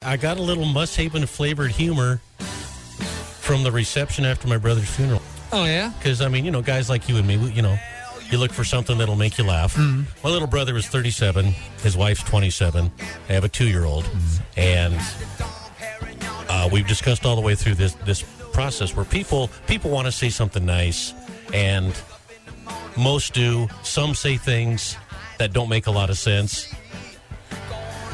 I got a little Must-Haven flavored humor from the reception after my brother's funeral. Oh, yeah? Because, I mean, guys like you and me, you look for something that'll make you laugh. Mm-hmm. My little brother is 37. His wife's 27. I have a 2-year-old. Mm-hmm. And we've discussed all the way through this process where people want to say something nice, and most do. Some say things that don't make a lot of sense.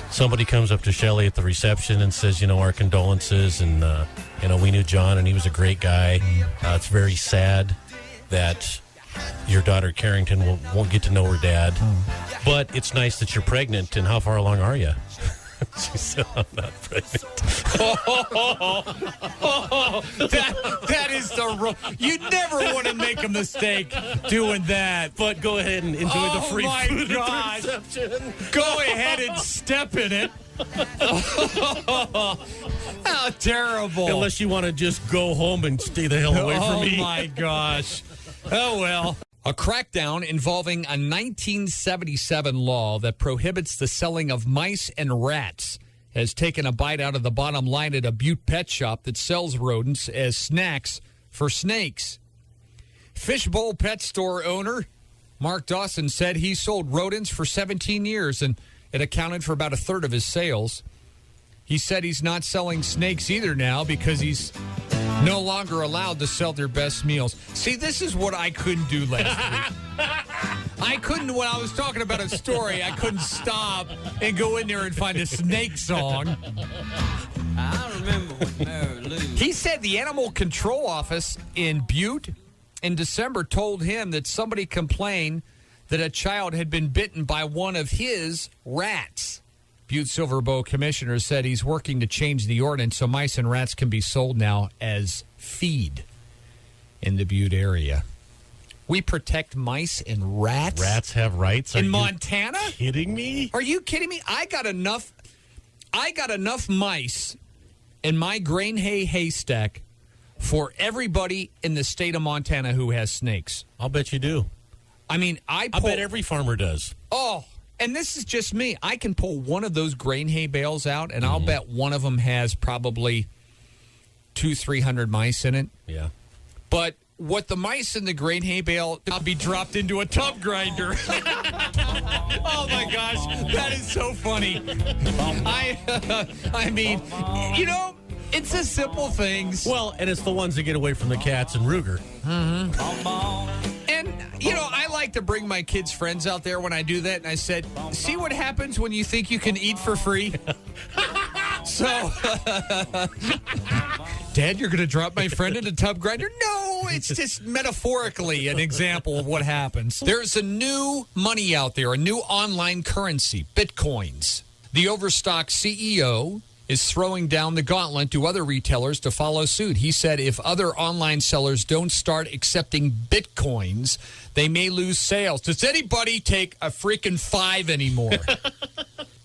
Somebody comes up to Shelley at the reception and says, our condolences, and, we knew John, and he was a great guy. It's very sad that your daughter, Carrington, won't get to know her dad. But it's nice that you're pregnant, and how far along are you? She said, I'm not pregnant. That is you never want to make a mistake doing that. But go ahead and enjoy the free food at the reception. Go ahead and step in it. How terrible. Unless you want to just go home and stay the hell away from me. Oh, my gosh. Oh, well. A crackdown involving a 1977 law that prohibits the selling of mice and rats has taken a bite out of the bottom line at a Butte pet shop that sells rodents as snacks for snakes. Fishbowl pet store owner Mark Dawson said he sold rodents for 17 years, and it accounted for about a third of his sales. He said he's not selling snakes either now because he's no longer allowed to sell their best meals. See, this is what I couldn't do last week. I couldn't, when I was talking about a story, I couldn't stop and go in there and find a snake song. I remember when Mary Lou. He said the animal control office in Butte in December told him that somebody complained that a child had been bitten by one of his rats. Butte Silver Bow commissioner said he's working to change the ordinance so mice and rats can be sold now as feed in the Butte area. We protect mice and rats? Rats have rights? In Montana? Kidding me? Are you kidding me? I got enough mice in my grain hay haystack for everybody in the state of Montana who has snakes. I'll bet you do. I mean, I bet every farmer does. Oh, and this is just me. I can pull one of those grain hay bales out, and I'll bet one of them has probably 200-300 mice in it. Yeah. But what the mice in the grain hay bale, I'll be dropped into a tub grinder. Oh, my gosh. That is so funny. I mean, it's the simple things. Well, and it's the ones that get away from the cats and Ruger. Mm-hmm. And, I like to bring my kids' friends out there when I do that. And I said, see what happens when you think you can eat for free? So, Dad, you're going to drop my friend in a tub grinder? No, it's just metaphorically an example of what happens. There's a new money out there, a new online currency, Bitcoins. The Overstock CEO is throwing down the gauntlet to other retailers to follow suit. He said if other online sellers don't start accepting Bitcoins, they may lose sales. Does anybody take a freaking 5 anymore?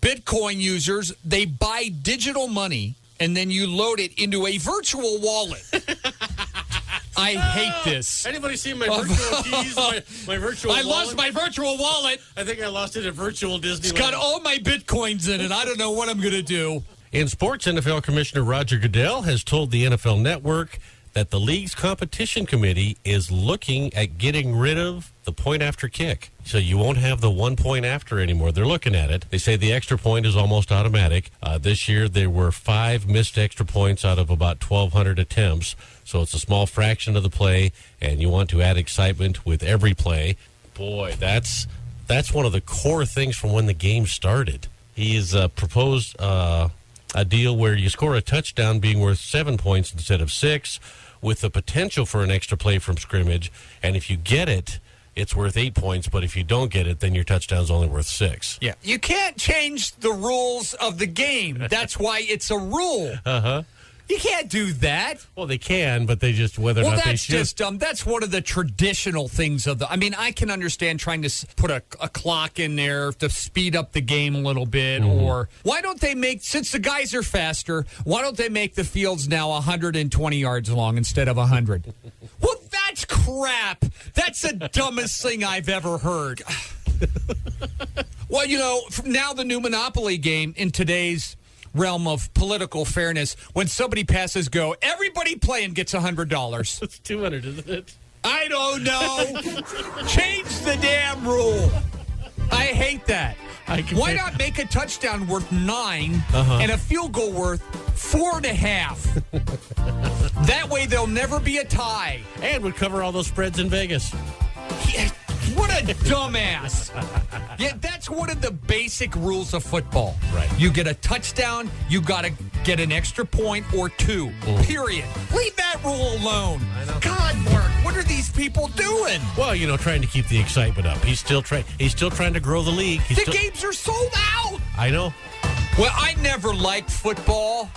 Bitcoin users, they buy digital money, and then you load it into a virtual wallet. I hate this. Anybody see my virtual keys? My virtual wallet? I lost my virtual wallet. I think I lost it at virtual Disneyland. It's got all my Bitcoins in it. I don't know what I'm going to do. In sports, NFL Commissioner Roger Goodell has told the NFL Network that the league's competition committee is looking at getting rid of the point after kick. So you won't have the 1 point after anymore. They're looking at it. They say the extra point is almost automatic. This year there were 5 missed extra points out of about 1,200 attempts. So it's a small fraction of the play, and you want to add excitement with every play. Boy, that's one of the core things from when the game started. He's proposed a deal where you score a touchdown being worth 7 points instead of 6, with the potential for an extra play from scrimmage. And if you get it, it's worth 8 points. But if you don't get it, then your touchdown's only worth 6. Yeah. You can't change the rules of the game. That's why it's a rule. Uh-huh. You can't do that. Well, they can, but they just, whether or not they should. Well, that's just, that's one of the traditional things of I mean, I can understand trying to put a clock in there to speed up the game a little bit, or why don't they since the guys are faster, why don't they make the fields now 120 yards long instead of 100? Well, that's crap. That's the dumbest thing I've ever heard. Well, now the new Monopoly game in today's realm of political fairness, when somebody passes go, everybody playing gets $100. It's 200, isn't it? I don't know. Change the damn rule. I hate that. Why not make a touchdown worth 9 and a field goal worth 4.5? That way there'll never be a tie. And would cover all those spreads in Vegas. Yeah, what a dumbass. Yeah, that's one of the basic rules of football. Right. You get a touchdown, you got to get an extra point or 2. Period. Leave that rule alone. I know. God, Mark, what are these people doing? Well, trying to keep the excitement up. He's still trying to grow the league. The games are sold out. I know. Well, I never liked football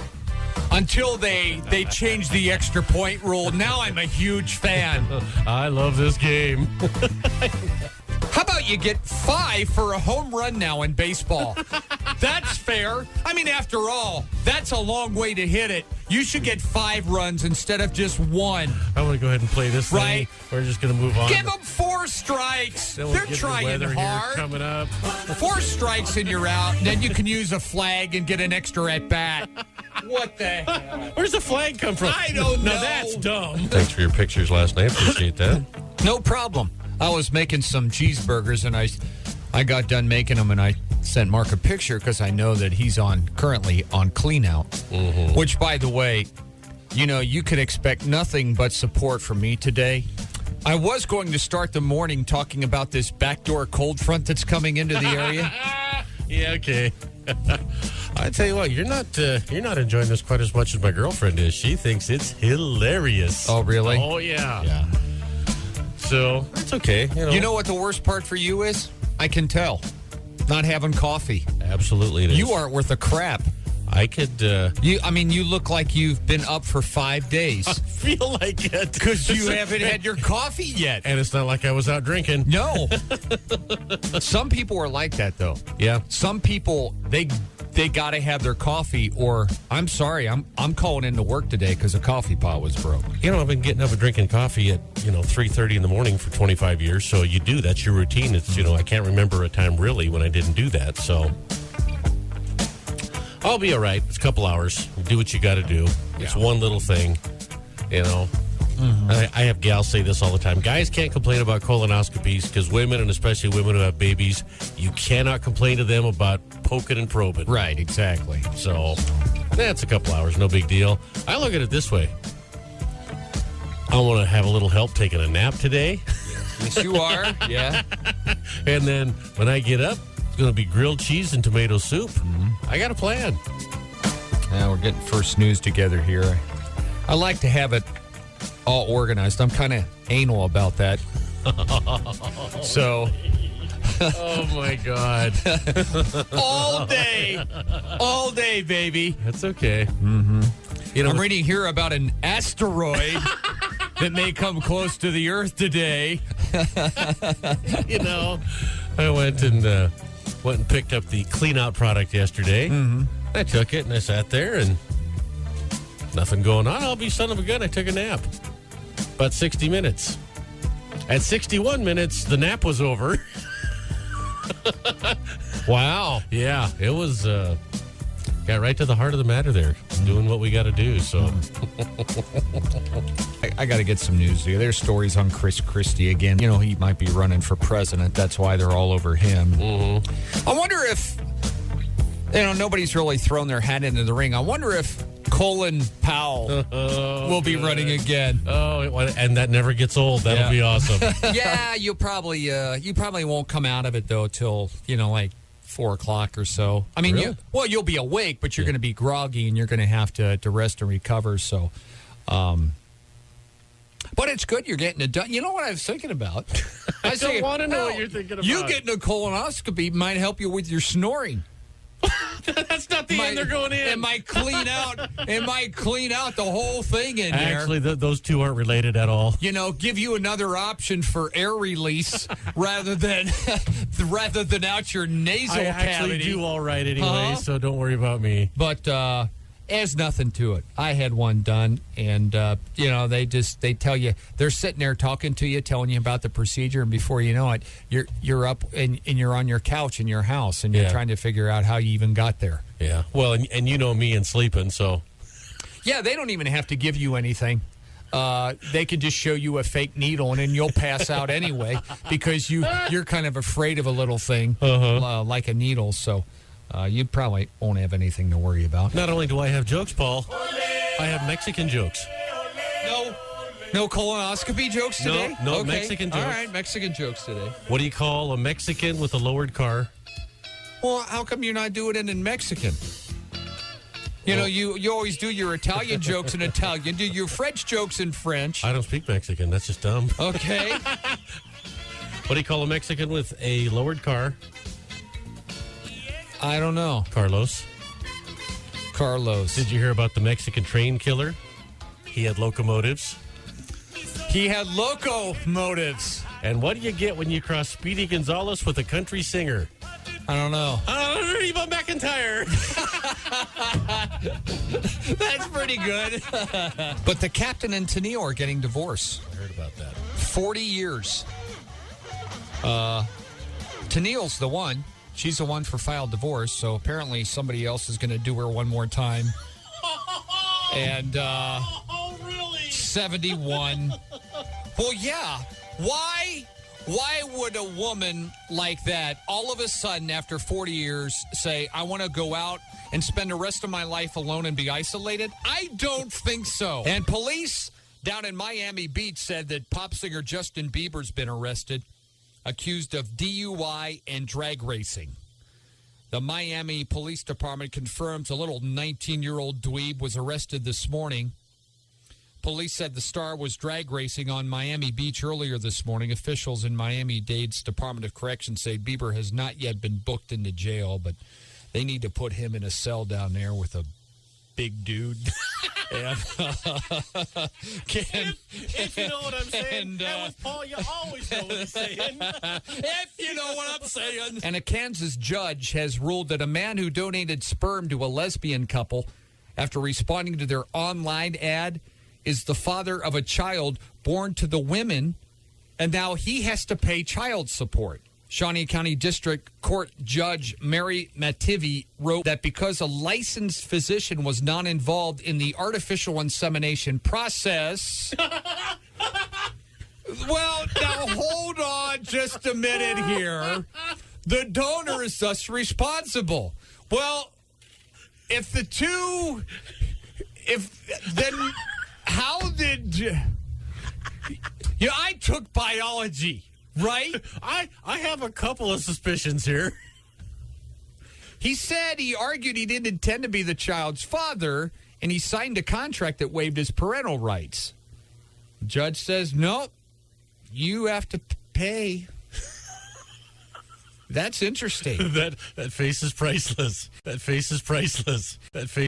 until they changed the extra point rule. Now I'm a huge fan. I love this game. How about you get 5 for a home run now in baseball? That's fair. I mean, after all, that's a long way to hit it. You should get 5 runs instead of just 1. I want to go ahead and play this thing. Right. We're just going to move on. Give them 4 strikes. Then we'll They're get the trying weather here hard. coming up. 4 strikes and you're out. And then you can use a flag and get an extra at bat. What the hell? Where's the flag come from? I don't know. Now that's dumb. Thanks for your pictures last night. Appreciate that. No problem. I was making some cheeseburgers and I got done making them and I sent Mark a picture because I know that he's currently on clean out. Which, by the way, you can expect nothing but support from me today. I was going to start the morning talking about this backdoor cold front that's coming into the area. Yeah, okay. I tell you what, you're not enjoying this quite as much as my girlfriend is. She thinks it's hilarious. Oh, really? Oh, yeah. Yeah. So it's okay. You know what the worst part for you is? I can tell. Not having coffee. Absolutely it is. You aren't worth a crap. I could... you look like you've been up for 5 days. I feel like it. Because you haven't had your coffee yet. And it's not like I was out drinking. No. Some people are like that, though. Yeah. Some people, they got to have their coffee, or I'm sorry, I'm calling into work today because a coffee pot was broke. I've been getting up and drinking coffee at 3:30 in the morning for 25 years. So you do. That's your routine. It's I can't remember a time really when I didn't do that. So I'll be all right. It's a couple hours. Do what you got to do. It's one little thing. I have gals say this all the time. Guys can't complain about colonoscopies because women, and especially women who have babies, you cannot complain to them about poking and probing. Right, exactly. So that's a couple hours. No big deal. I look at it this way. I want to have a little help taking a nap today. Yes, you are. Yeah. And then when I get up, it's going to be grilled cheese and tomato soup. I got a plan. Yeah, we're getting first news together here. I like to have it all organized. I'm kind of anal about that. So. Oh, my God. All day, baby. That's okay. I'm reading here about an asteroid that may come close to the Earth today. I went and picked up the clean out product yesterday. I took it and I sat there and nothing going on. I'll be son of a gun. I took a nap. About 60 minutes. At 61 minutes, the nap was over. Wow. Yeah, it was, got right to the heart of the matter there. Doing what we got to do, so. I got to get some news here. There's stories on Chris Christie again. He might be running for president. That's why they're all over him. I wonder if, nobody's really thrown their hat into the ring. I wonder if Colin Powell will be running again. Oh, and that never gets old. That'll be awesome. Yeah, you probably won't come out of it, though, till, like 4 o'clock or so. I mean, Really? you'll be awake, but you're going to be groggy and you're going to have to rest and recover. So, but it's good you're getting it done. You know what I was thinking about? I don't want to know what you're thinking about. You getting a colonoscopy might help you with your snoring. That's not the end they're going in. It might clean out the whole thing in there. Actually, those two aren't related at all. Give you another option for air release rather than out your nasal I cavity. actually do all right anyway, so don't worry about me. But There's nothing to it. I had one done, and, they tell you, they're sitting there talking to you, telling you about the procedure, and before you know it, you're up and you're on your couch in your house, and you're trying to figure out how you even got there. Yeah. Well, and you know me and sleeping, so. Yeah, they don't even have to give you anything. They can just show you a fake needle, and then you'll pass out anyway because you're kind of afraid of a little thing like a needle. So you probably won't have anything to worry about. Not only do I have jokes, Paul, I have Mexican jokes. No colonoscopy jokes today? No, okay. Mexican jokes. All right, Mexican jokes today. What do you call a Mexican with a lowered car? Well, how come you're not doing it in Mexican? You always do your Italian jokes in Italian, do your French jokes in French. I don't speak Mexican. That's just dumb. Okay. What do you call a Mexican with a lowered car? I don't know. Carlos. Did you hear about the Mexican train killer? He had locomotives. He had locomotives. And what do you get when you cross Speedy Gonzalez with a country singer? I don't know. Reba McEntire. That's pretty good. But the captain and Tennille are getting divorced. I heard about that. 40 years. Tennille's the one. She's the one for filed divorce, so apparently somebody else is going to do her one more time. And, really? 71. Well, yeah. Why would a woman like that all of a sudden after 40 years say, I want to go out and spend the rest of my life alone and be isolated? I don't think so. And police down in Miami Beach said that pop singer Justin Bieber's been arrested, accused of DUI and drag racing. The Miami Police Department confirms a little 19-year-old dweeb was arrested this morning. Police said the star was drag racing on Miami Beach earlier this morning. Officials in Miami-Dade's Department of Corrections say Bieber has not yet been booked into jail, but they need to put him in a cell down there with a big dude. And, if you know what I'm saying. That was Paul. You always know what he's saying. If you know what I'm saying. And a Kansas judge has ruled that a man who donated sperm to a lesbian couple after responding to their online ad is the father of a child born to the women, and now he has to pay child support. Shawnee County District Court Judge Mary Mativi wrote that because a licensed physician was not involved in the artificial insemination process... Well, now hold on just a minute here. The donor is thus responsible. Well, then how did you... I took biology. Right? I have a couple of suspicions here. He argued he didn't intend to be the child's father, and he signed a contract that waived his parental rights. The judge says, nope, you have to pay. That's interesting. That face is priceless. That face is priceless. That face.